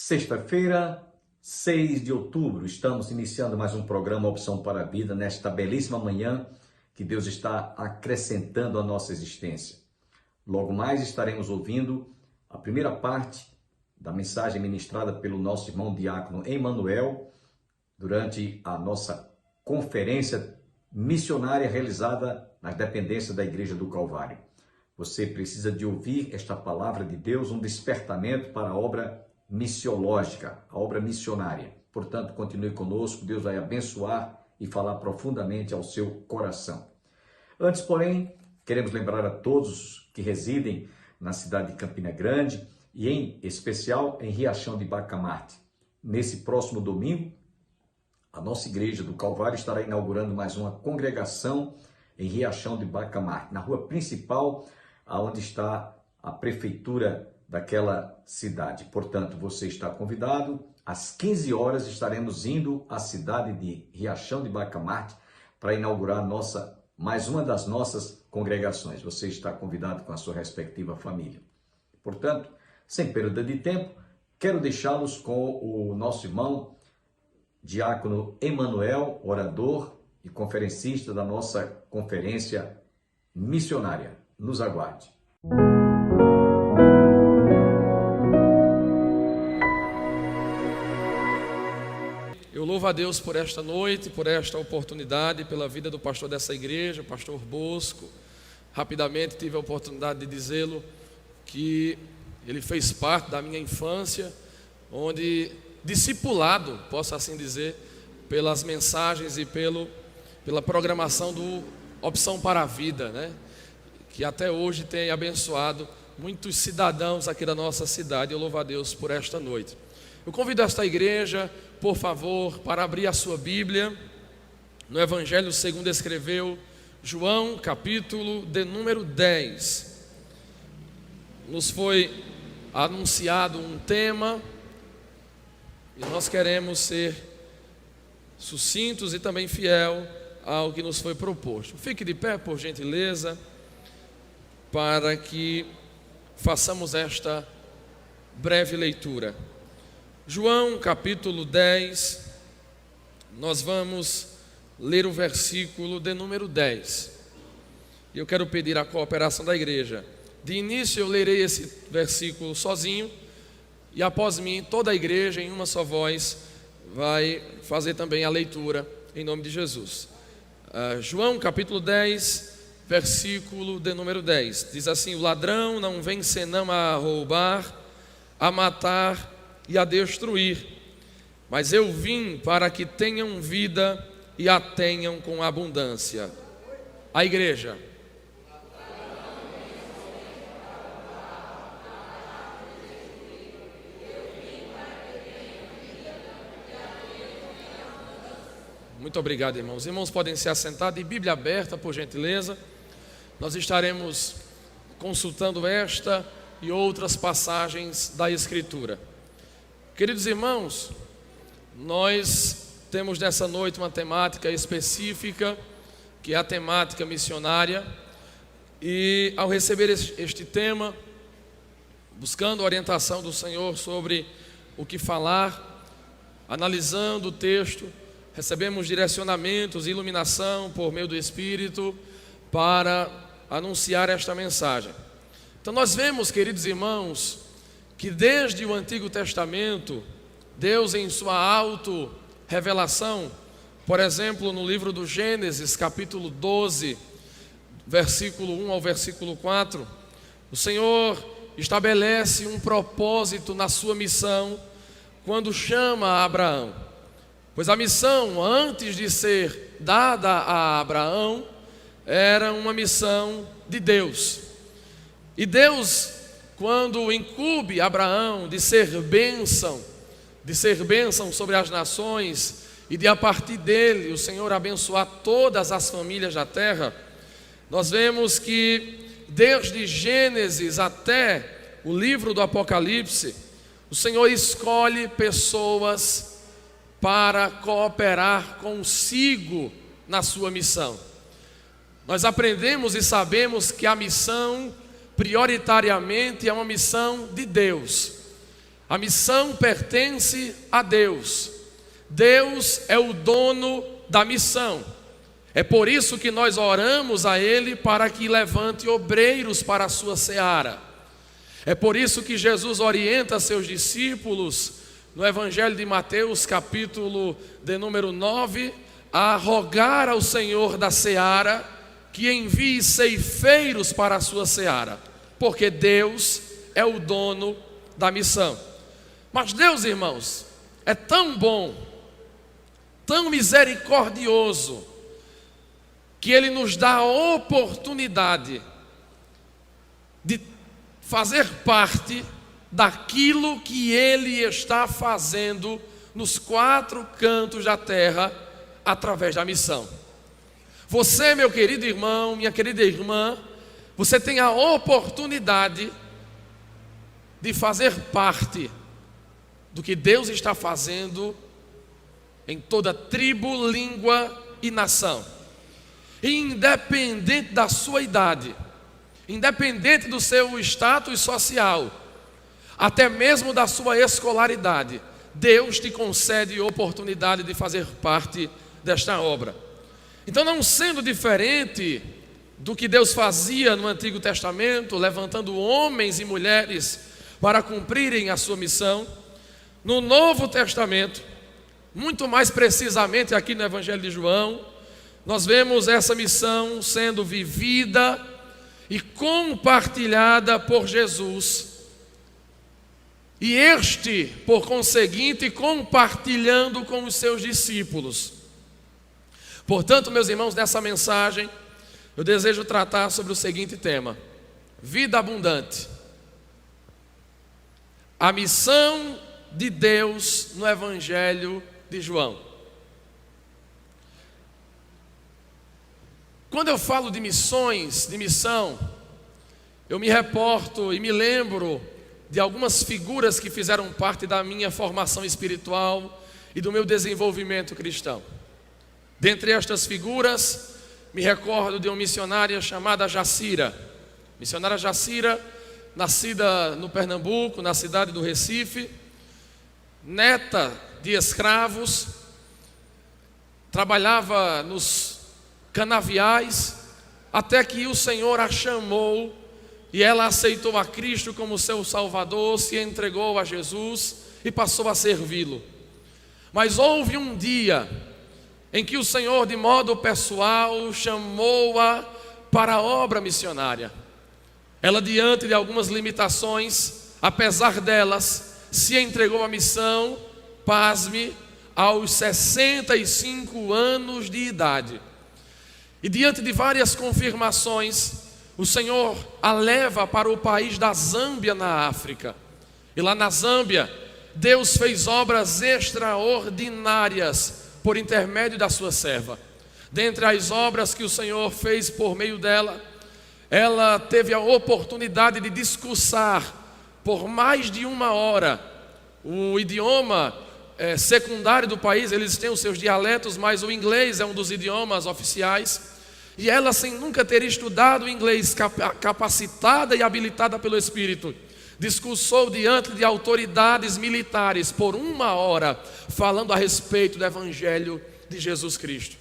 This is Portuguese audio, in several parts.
Sexta-feira, 6 de outubro, estamos iniciando mais um programa Opção para a Vida, nesta belíssima manhã que Deus está acrescentando à nossa existência. Logo mais estaremos ouvindo a primeira parte da mensagem ministrada pelo nosso irmão diácono Emanuel durante a nossa conferência missionária realizada nas dependências da Igreja do Calvário. Você precisa de ouvir esta palavra de Deus, um despertamento para a obra missiológica, a obra missionária. Portanto, continue conosco, Deus vai abençoar e falar profundamente ao seu coração. Antes, porém, queremos lembrar a todos que residem na cidade de Campina Grande e em especial em Riachão de Bacamarte. Nesse próximo domingo, a nossa Igreja do Calvário estará inaugurando mais uma congregação em Riachão de Bacamarte, na rua principal, onde está a prefeitura daquela cidade. Portanto, você está convidado. Às 15 horas estaremos indo à cidade de Riachão de Bacamarte para inaugurar mais uma das nossas congregações. Você está convidado com a sua respectiva família. Portanto, sem perda de tempo, quero deixá-los com o nosso irmão diácono Emanuel, orador e conferencista da nossa conferência missionária. Nos aguarde. Eu louvo a Deus por esta noite, por esta oportunidade, pela vida do pastor dessa igreja, o pastor Bosco. Rapidamente tive a oportunidade de dizê-lo que ele fez parte da minha infância, onde discipulado, posso assim dizer, pelas mensagens e pela programação do Opção para a Vida, né? Que até hoje tem abençoado muitos cidadãos aqui da nossa cidade. Eu louvo a Deus por esta noite. Eu convido esta igreja, por favor, para abrir a sua Bíblia no Evangelho segundo escreveu João, capítulo de número 10. Nos foi anunciado um tema e nós queremos ser sucintos e também fiel ao que nos foi proposto. Fique de pé, por gentileza, para que façamos esta breve leitura. João capítulo 10, nós vamos ler o versículo de número 10. E eu quero pedir a cooperação da igreja. De início eu lerei esse versículo sozinho, e após mim toda a igreja em uma só voz vai fazer também a leitura em nome de Jesus. João capítulo 10, versículo de número 10. Diz assim: o ladrão não vem senão a roubar, a matar e a destruir, mas eu vim para que tenham vida e a tenham com abundância. A igreja. Muito obrigado, irmãos. Irmãos podem se assentar, de Bíblia aberta, por gentileza. Nós estaremos consultando esta e outras passagens da Escritura. Queridos irmãos, nós temos nessa noite uma temática específica, que é a temática missionária, e ao receber este tema, buscando a orientação do Senhor sobre o que falar, analisando o texto, recebemos direcionamentos e iluminação por meio do Espírito para anunciar esta mensagem. Então nós vemos, queridos irmãos, que desde o Antigo Testamento, Deus em sua auto-revelação, por exemplo, no livro do Gênesis, capítulo 12, versículo 1 ao versículo 4, o Senhor estabelece um propósito na sua missão quando chama Abraão. Pois a missão, antes de ser dada a Abraão, era uma missão de Deus. E Deus, quando incumbe Abraão de ser bênção sobre as nações e de a partir dele o Senhor abençoar todas as famílias da terra, nós vemos que desde Gênesis até o livro do Apocalipse, o Senhor escolhe pessoas para cooperar consigo na sua missão. Nós aprendemos e sabemos que a missão prioritariamente é uma missão de Deus. A missão pertence a Deus. Deus é o dono da missão. É por isso que nós oramos a Ele para que levante obreiros para a sua seara. É por isso que Jesus orienta seus discípulos no Evangelho de Mateus, capítulo de número 9, a rogar ao Senhor da seara que envie ceifeiros para a sua seara, porque Deus é o dono da missão. Mas Deus, irmãos, é tão bom, tão misericordioso, que Ele nos dá a oportunidade de fazer parte daquilo que Ele está fazendo nos 4 cantos da terra, através da missão. Você, meu querido irmão, minha querida irmã, você tem a oportunidade de fazer parte do que Deus está fazendo em toda tribo, língua e nação. Independente da sua idade, independente do seu status social, até mesmo da sua escolaridade, Deus te concede oportunidade de fazer parte desta obra. Então, não sendo diferente do que Deus fazia no Antigo Testamento, levantando homens e mulheres para cumprirem a sua missão, no Novo Testamento, muito mais precisamente aqui no Evangelho de João, nós vemos essa missão sendo vivida e compartilhada por Jesus, e este, por conseguinte, compartilhando com os seus discípulos. Portanto, meus irmãos, nessa mensagem eu desejo tratar sobre o seguinte tema: vida abundante. A missão de Deus no Evangelho de João. Quando eu falo de missões, de missão, eu me reporto e me lembro de algumas figuras que fizeram parte da minha formação espiritual e do meu desenvolvimento cristão. Dentre estas figuras, me recordo de uma missionária chamada Jacira. Missionária Jacira, nascida no Pernambuco, na cidade do Recife, neta de escravos, trabalhava nos canaviais, até que o Senhor a chamou e ela aceitou a Cristo como seu Salvador, se entregou a Jesus e passou a servi-lo. Mas houve um dia em que o Senhor, de modo pessoal, chamou-a para a obra missionária. Ela, diante de algumas limitações, apesar delas, se entregou à missão, pasme, aos 65 anos de idade. E diante de várias confirmações, o Senhor a leva para o país da Zâmbia, na África. E lá na Zâmbia, Deus fez obras extraordinárias por intermédio da sua serva. Dentre as obras que o Senhor fez por meio dela, ela teve a oportunidade de discursar por mais de 1 hora o idioma secundário do país. Eles têm os seus dialetos, mas o inglês é um dos idiomas oficiais. E ela, sem nunca ter estudado inglês, capacitada e habilitada pelo Espírito, discursou diante de autoridades militares por 1 hora, falando a respeito do Evangelho de Jesus Cristo.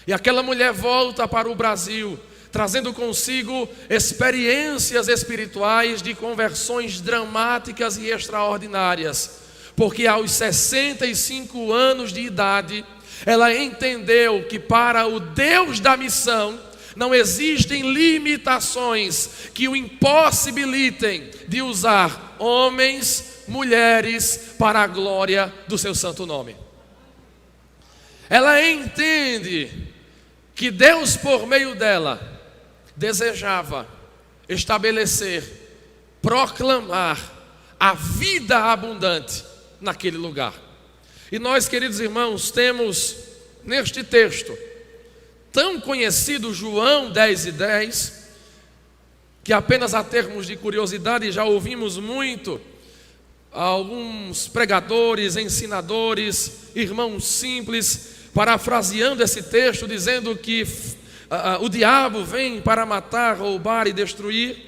E aquela mulher volta para o Brasil, trazendo consigo experiências espirituais de conversões dramáticas e extraordinárias, porque aos 65 anos de idade, ela entendeu que para o Deus da missão não existem limitações que o impossibilitem de usar homens, mulheres para a glória do seu santo nome. Ela entende que Deus, por meio dela, desejava estabelecer, proclamar a vida abundante naquele lugar. E nós, queridos irmãos, temos neste texto tão conhecido, João 10:10, que apenas a termos de curiosidade já ouvimos muito alguns pregadores, ensinadores, irmãos simples, parafraseando esse texto, dizendo que o diabo vem para matar, roubar e destruir.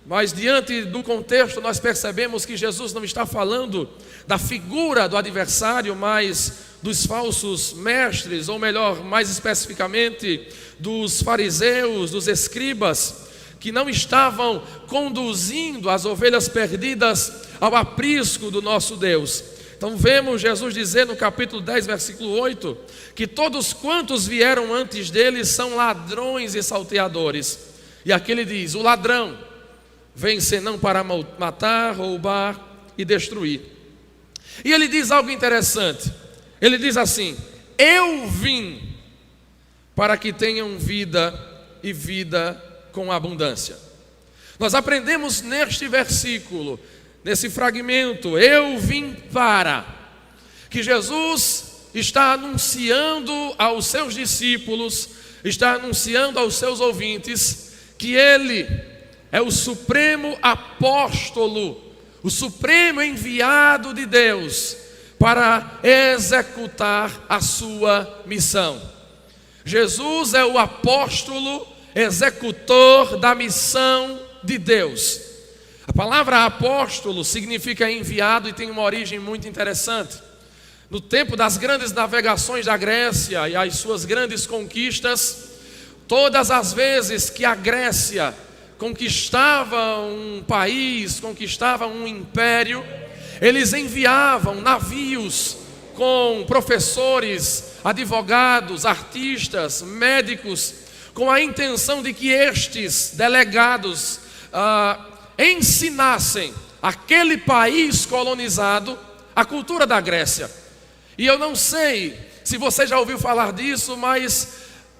mas diante do contexto nós percebemos que Jesus não está falando da figura do adversário, mas dos falsos mestres, ou melhor, mais especificamente, dos fariseus, dos escribas, que não estavam conduzindo as ovelhas perdidas ao aprisco do nosso Deus. Então vemos Jesus dizer no capítulo 10, versículo 8, que todos quantos vieram antes dele são ladrões e salteadores. E aqui ele diz: o ladrão vem senão para matar, roubar e destruir. E ele diz algo interessante. Ele diz assim: eu vim para que tenham vida e vida com abundância. Nós aprendemos neste versículo, nesse fragmento, eu vim para, que Jesus está anunciando aos seus discípulos, está anunciando aos seus ouvintes, que Ele é o supremo apóstolo, o supremo enviado de Deus para executar a sua missão. Jesus é o apóstolo executor da missão de Deus. A palavra apóstolo significa enviado e tem uma origem muito interessante. No tempo das grandes navegações da Grécia e as suas grandes conquistas, todas as vezes que a Grécia conquistava um país, conquistava um império, eles enviavam navios com professores, advogados, artistas, médicos, com a intenção de que estes delegados ensinassem aquele país colonizado a cultura da Grécia. E eu não sei se você já ouviu falar disso, mas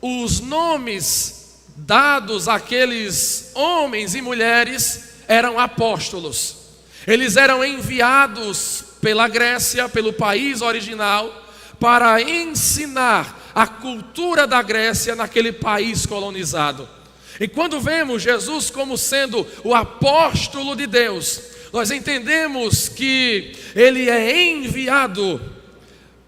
os nomes dados àqueles homens e mulheres eram apóstolos. Eles eram enviados pela Grécia, pelo país original, para ensinar a cultura da Grécia naquele país colonizado. E quando vemos Jesus como sendo o apóstolo de Deus, nós entendemos que Ele é enviado.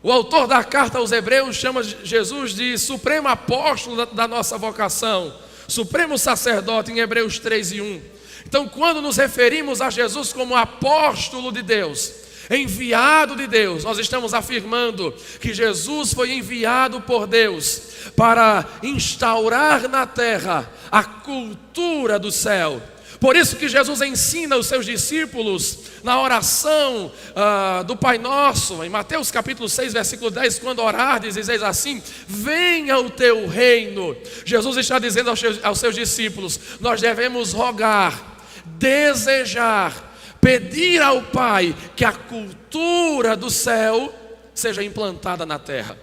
O autor da carta aos Hebreus chama Jesus de supremo apóstolo da nossa vocação, supremo sacerdote, em Hebreus 3:1. Então, quando nos referimos a Jesus como apóstolo de Deus, enviado de Deus, nós estamos afirmando que Jesus foi enviado por Deus para instaurar na terra a cultura do céu. Por isso que Jesus ensina os seus discípulos na oração do Pai Nosso, em Mateus capítulo 6, versículo 10, quando orardes, dizeis assim: venha o teu reino. Jesus está dizendo aos seus discípulos: nós devemos rogar, desejar, pedir ao Pai que a cultura do céu seja implantada na terra.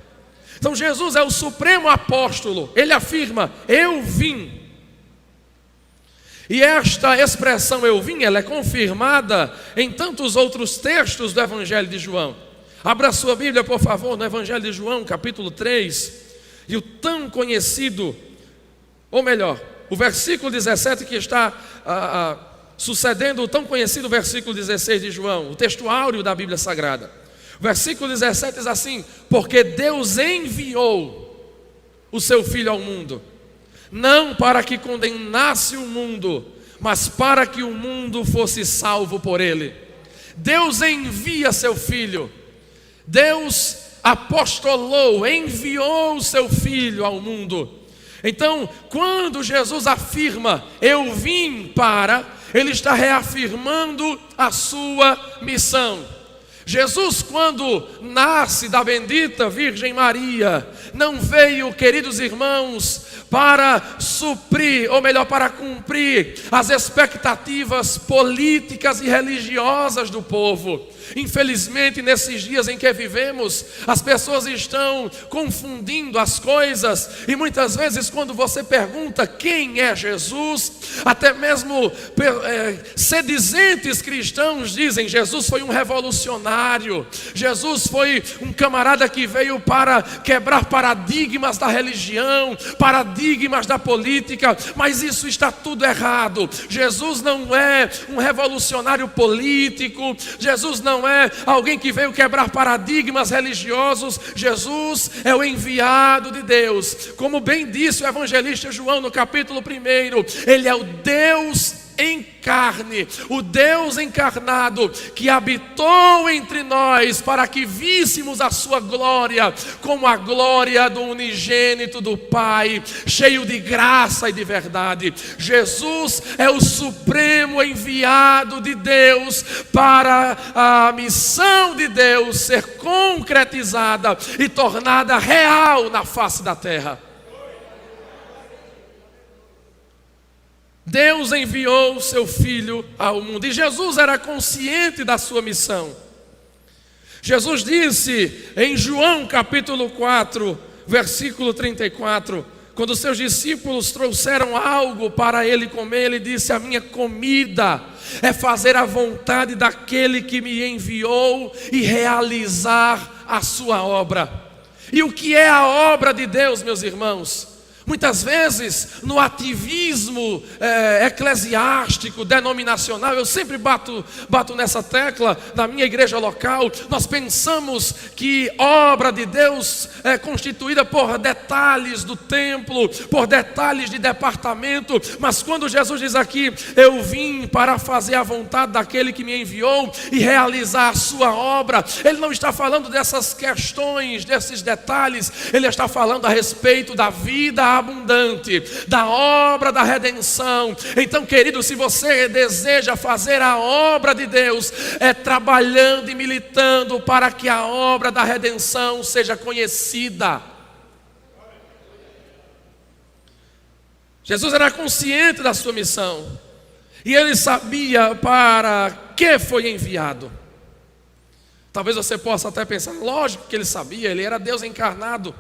Então Jesus é o supremo apóstolo. Ele afirma: eu vim. E esta expressão eu vim, ela é confirmada em tantos outros textos do Evangelho de João. Abra sua Bíblia, por favor, no Evangelho de João, capítulo 3, e o tão conhecido, ou melhor, o versículo 17 que está sucedendo o tão conhecido versículo 16 de João, o texto áureo da Bíblia Sagrada. O versículo 17 diz assim: porque Deus enviou o seu Filho ao mundo, não para que condenasse o mundo, mas para que o mundo fosse salvo por ele. Deus envia seu Filho, Deus apostolou, enviou o seu Filho ao mundo. Então, quando Jesus afirma eu vim para, ele está reafirmando a sua missão. Jesus, quando nasce da bendita Virgem Maria, não veio, queridos irmãos, para suprir, ou melhor, para cumprir as expectativas políticas e religiosas do povo. Infelizmente, nesses dias em que vivemos, as pessoas estão confundindo as coisas, e muitas vezes quando você pergunta quem é Jesus, até mesmo sedizentes cristãos dizem: Jesus foi um revolucionário, Jesus foi um camarada que veio para quebrar paradigmas da religião, paradigmas da política. Mas isso está tudo errado. Jesus não é um revolucionário político, Jesus não é alguém que veio quebrar paradigmas religiosos. Jesus é o enviado de Deus. Como bem disse o evangelista João no capítulo 1, ele é o Deus em carne, o Deus encarnado que habitou entre nós para que víssemos a sua glória, como a glória do unigênito do Pai, cheio de graça e de verdade. Jesus é o supremo enviado de Deus para a missão de Deus ser concretizada e tornada real na face da terra. Deus enviou o seu Filho ao mundo e Jesus era consciente da sua missão. Jesus disse em João capítulo 4, versículo 34, quando seus discípulos trouxeram algo para ele comer, ele disse: a minha comida é fazer a vontade daquele que me enviou e realizar a sua obra. E o que é a obra de Deus, meus irmãos? Muitas vezes no ativismo eclesiástico, denominacional, eu sempre bato nessa tecla na minha igreja local. Nós pensamos que obra de Deus é constituída por detalhes do templo, por detalhes de departamento. Mas quando Jesus diz aqui: eu vim para fazer a vontade daquele que me enviou e realizar a sua obra, ele não está falando dessas questões, desses detalhes. Ele está falando a respeito da vida abundante, da obra da redenção. Então, querido, se você deseja fazer a obra de Deus, é trabalhando e militando para que a obra da redenção seja conhecida. Jesus era consciente da sua missão e ele sabia para que foi enviado. Talvez você possa até pensar, lógico que ele sabia, ele era Deus encarnado.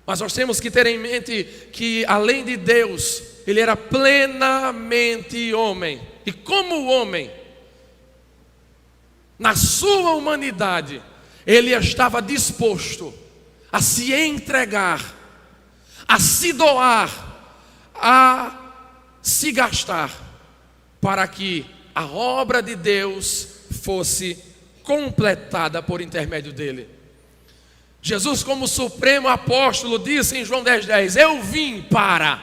Mas nós temos que ter em mente que, além de Deus, ele era plenamente homem. E como homem, na sua humanidade, ele estava disposto a se entregar, a se doar, a se gastar, para que a obra de Deus fosse completada por intermédio dele. Jesus, como supremo apóstolo, disse em João 10:10, eu vim para.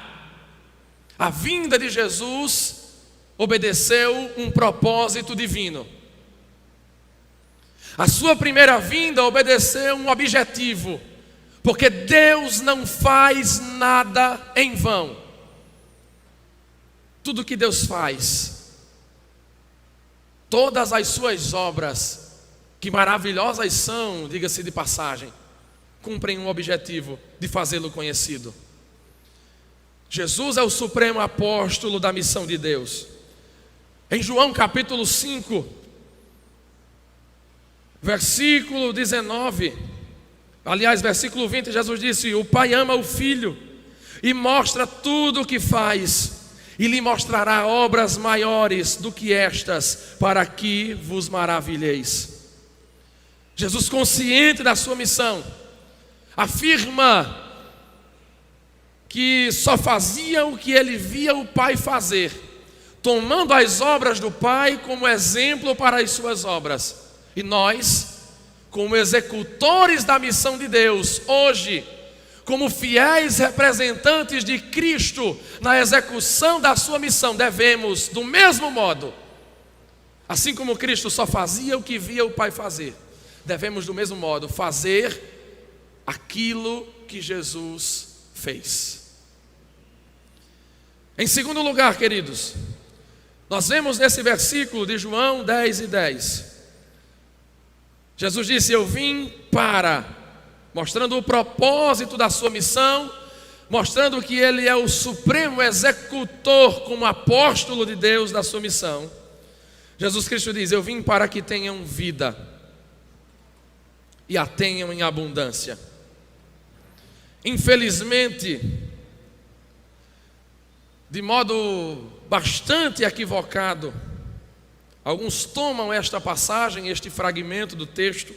A vinda de Jesus obedeceu um propósito divino. A sua primeira vinda obedeceu um objetivo, porque Deus não faz nada em vão. Tudo que Deus faz, todas as suas obras, que maravilhosas são, diga-se de passagem, cumprem um objetivo de fazê-lo conhecido. Jesus é o supremo apóstolo da missão de Deus. Em João capítulo 5, versículo 19, aliás, versículo 20, Jesus disse: o Pai ama o Filho e mostra tudo o que faz, e lhe mostrará obras maiores do que estas, para que vos maravilheis. Jesus, consciente da sua missão, afirma que só fazia o que ele via o Pai fazer, tomando as obras do Pai como exemplo para as suas obras. E nós, como executores da missão de Deus, hoje, como fiéis representantes de Cristo na execução da sua missão, devemos, do mesmo modo, assim como Cristo só fazia o que via o Pai fazer, devemos do mesmo modo fazer aquilo que Jesus fez. Em segundo lugar, queridos, nós vemos nesse versículo de João 10:10, Jesus disse: eu vim para, mostrando o propósito da sua missão, mostrando que ele é o supremo executor como apóstolo de Deus da sua missão. Jesus Cristo diz: eu vim para que tenham vida e a tenham em abundância. Infelizmente, de modo bastante equivocado, alguns tomam esta passagem, este fragmento do texto,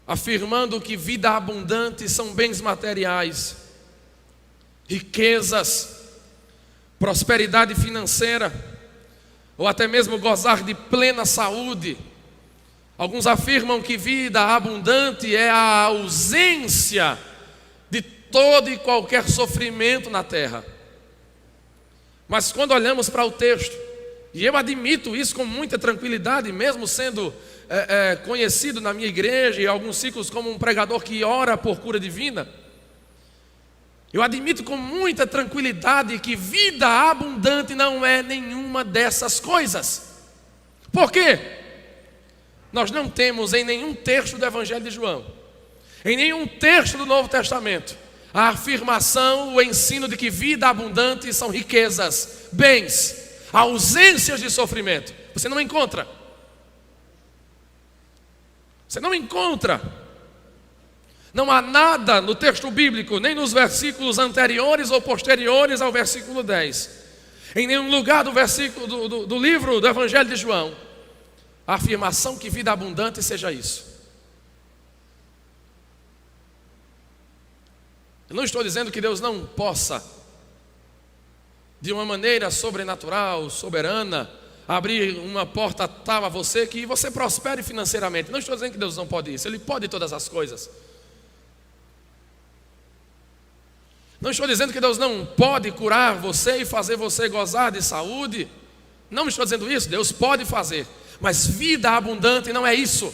afirmando que vida abundante são bens materiais, riquezas, prosperidade financeira, ou até mesmo gozar de plena saúde. Alguns afirmam que vida abundante é a ausência de todo e qualquer sofrimento na terra. Mas quando olhamos para o texto, e eu admito isso com muita tranquilidade, mesmo sendo conhecido na minha igreja e alguns ciclos como um pregador que ora por cura divina, eu admito com muita tranquilidade que vida abundante não é nenhuma dessas coisas. Por quê? Nós não temos em nenhum texto do Evangelho de João, em nenhum texto do Novo Testamento, a afirmação, o ensino de que vida abundante são riquezas, bens, ausências de sofrimento. Você não encontra. Você não encontra. Não há nada no texto bíblico, nem nos versículos anteriores ou posteriores ao versículo 10, em nenhum lugar do versículo do livro do Evangelho de João, a afirmação que vida abundante seja isso. Eu não estou dizendo que Deus não possa, de uma maneira sobrenatural, soberana, abrir uma porta tal a você que você prospere financeiramente. Não estou dizendo que Deus não pode isso, Ele pode todas as coisas. Não estou dizendo que Deus não pode curar você e fazer você gozar de saúde. Não estou dizendo isso, Deus pode fazer. Mas vida abundante não é isso.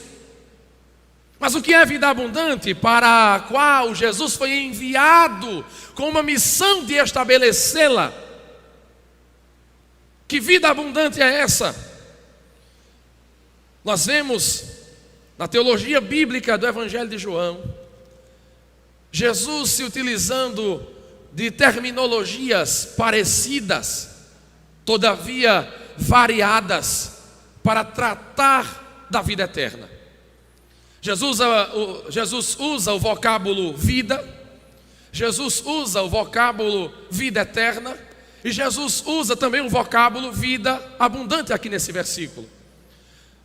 Mas o que é vida abundante? Para a qual Jesus foi enviado com uma missão de estabelecê-la. Que vida abundante é essa? Nós vemos na teologia bíblica do Evangelho de João, Jesus se utilizando de terminologias parecidas, todavia variadas, para tratar da vida eterna. Jesus usa o vocábulo vida, Jesus usa o vocábulo vida eterna, e Jesus usa também o vocábulo vida abundante aqui nesse versículo.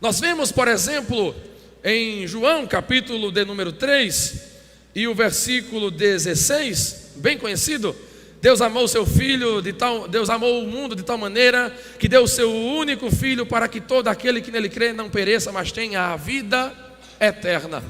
Nós vemos, por exemplo, em João capítulo de número 3 e o versículo 16, bem conhecido: Deus amou o seu filho Deus amou o mundo de tal maneira que deu o seu único filho para que todo aquele que nele crê não pereça, mas tenha a vida eterna.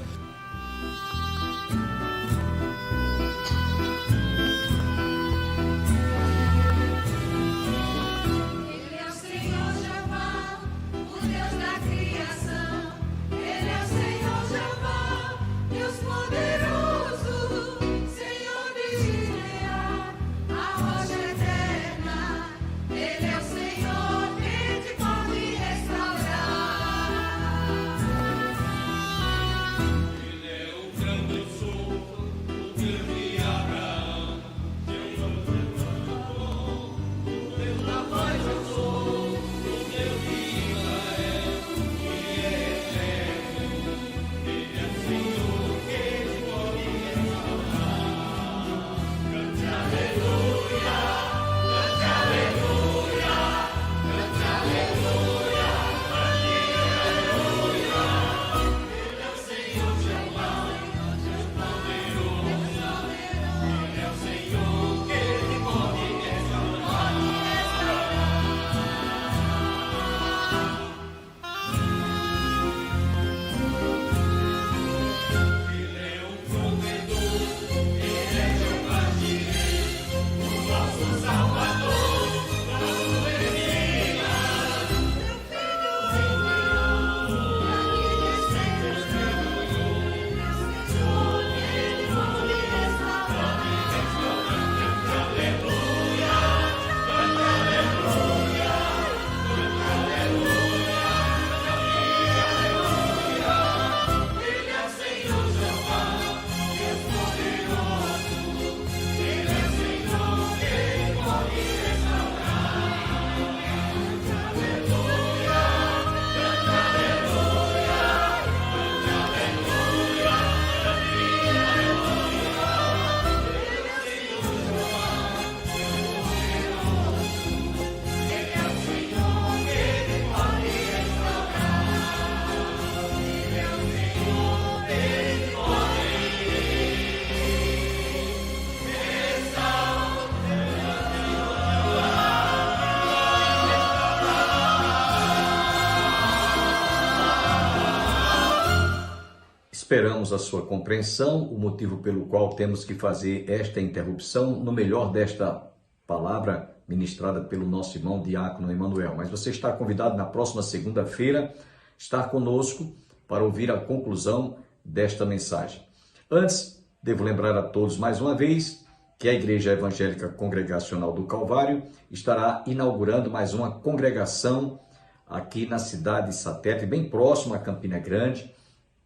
Esperamos a sua compreensão, o motivo pelo qual temos que fazer esta interrupção no melhor desta palavra ministrada pelo nosso irmão diácono Emanuel. Mas você está convidado na próxima segunda-feira estar conosco para ouvir a conclusão desta mensagem. Antes, devo lembrar a todos mais uma vez que a Igreja Evangélica Congregacional do Calvário estará inaugurando mais uma congregação aqui na cidade satélite, bem próximo a Campina Grande,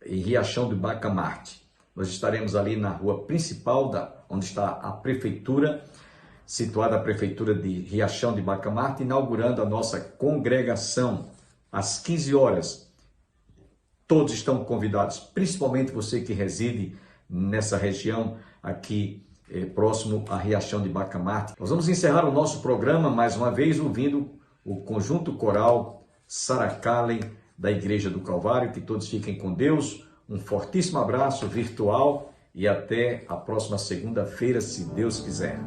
em Riachão do Bacamarte. Nós estaremos ali na rua principal, onde está a prefeitura, situada a prefeitura de Riachão de Bacamarte, inaugurando a nossa congregação às 15 horas. Todos estão convidados, principalmente você que reside nessa região aqui próximo a Riachão de Bacamarte. Nós vamos encerrar o nosso programa mais uma vez ouvindo o conjunto coral Saracalen da Igreja do Calvário. Que todos fiquem com Deus. Um fortíssimo abraço virtual e até a próxima segunda-feira, se Deus quiser.